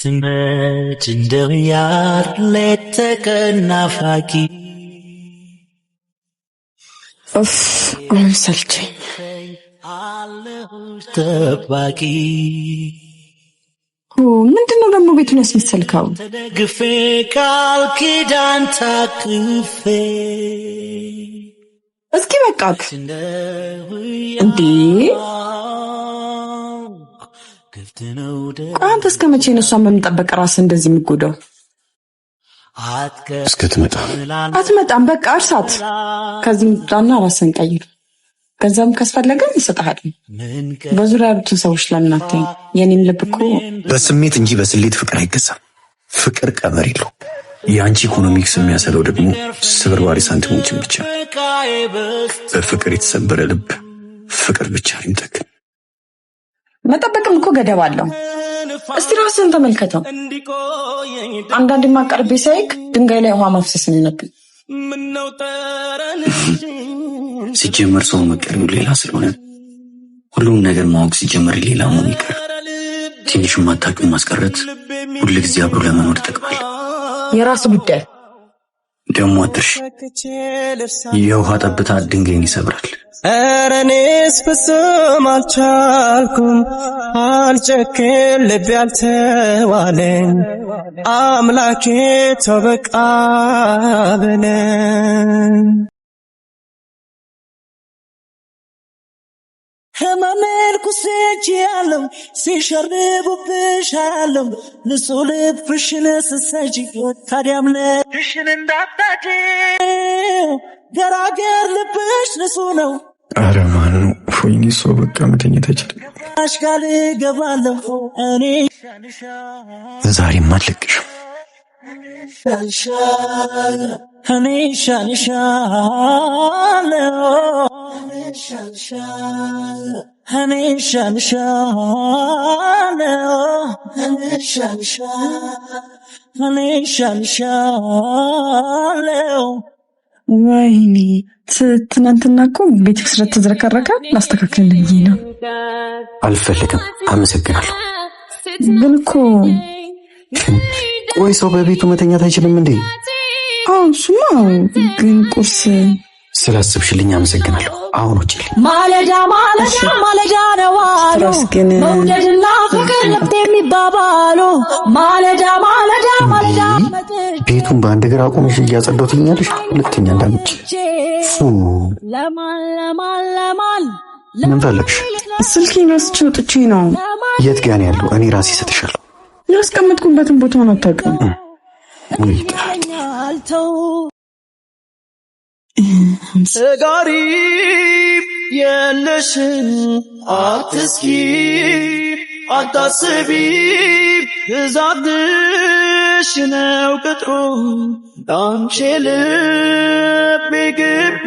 ስትመጭ እንደው ያር ሌት ተቀን ናፋቂ አሁን ሰልቸኝ አለሁሽ ጠባቂ ምንድነው ደግሞ ቤቱን ያስመሰልከው? ተደግፌ ቃል ኪዳን ታቅፌ እስኪ በቃክ እንዴ! አንተ እስከ መቼ ነው እሷን በመጠበቅ ራስህ እንደዚህ የምትጎዳው? እስክትመጣ አትመጣም። በቃ እርሳት። ከዚህ ምጣና ራስህን ቀይር። ገንዘብም ካስፈለገ ይሰጣል። በዙሪያ ያሉትን ሰዎች ለምን አትይም? የኔም ልብ እኮ በስሜት እንጂ በስሌት ፍቅር አይገዛም። ፍቅር ቀመር የለው። የአንቺ ኢኮኖሚክስ የሚያሰለው ደግሞ ስብርባሪ ሳንቲሞችን ብቻ። በፍቅር የተሰበረ ልብ ፍቅር ብቻ ነው የሚጠግን። መጠበቅም እኮ ገደብ አለው። እስቲ ራስህን ተመልከተው። አንዳንድ ማቀርቤ ሳይክ ድንጋይ ላይ ውሃ ማፍሰስ ነው የነብኝ። ሲጀመር ሰው መቀየሩ ሌላ ስለሆነ ሁሉም ነገር ማወቅ ሲጀመር ሌላ መሆን ይቀር። ትንሽ ማታውቂውን ማስቀረት ሁልጊዜ አብሮ ለመኖር ይጠቅማል። የራስ ጉዳይ ደግሞ አትርሽ። የውሃ ጠብታ ድንጋይን ይሰብራል። ኧረ እኔስ ፍጹም አልቻልኩም፣ አልጨክን ልቤ አልተዋለኝ። አምላኬ ተው በቃ በለኝ። ህመሜን ኩሴች ያለው ሲሸርቡብሽ አለው ንጹህ ልብሽን ስሰጂ ታዲያም ልብሽን እንዳታጪ ገራገር ልብሽ ንጹህ ነው። ኧረ ማነው ፎይኒ ሰው በቃ መተኛት አይችልም። አሽጋል ገባለሁ እኔ ዛሬም አልለቅሽም። እኔ ወይኔ ትናንትና እኮ ቤት ስለተዝረከረከ ላስተካክልልኝ ብዬ ነው። አልፈልግም። አመሰግናለሁ። ግን እኮ ቆይ ሰው በቤቱ መተኛት አይችልም እንዴ? አዎ እሱማ፣ ግን ቁርስ ስላስብሽልኝ አመሰግናለሁ። አሁን ውጪልኝ። ማለዳ ማለዳ ማለዳ ነው አሉ መውደድና ፍቅር ልብ የሚባባሉ ማለዳ ማለዳ ማለዳ። ቤቱን በአንድ እግር አቁመሽ እያጸዳሁ ትኛለሽ። ሁለተኛ እንዳትመጪ። ለማን ምን ፈለግሽ? ስልኬን ረስቼ ወጥቼ ነው። የት ጋር ነው ያለው? እኔ ራሴ እሰጥሻለሁ። ያስቀመጥኩበትን ቦታውን አታውቅም? ጋሪ የለሽን አትስኪ አታስቢ ብዛትሽ ነው ቅጥሩ ዳንቼ ልቤ ግቢ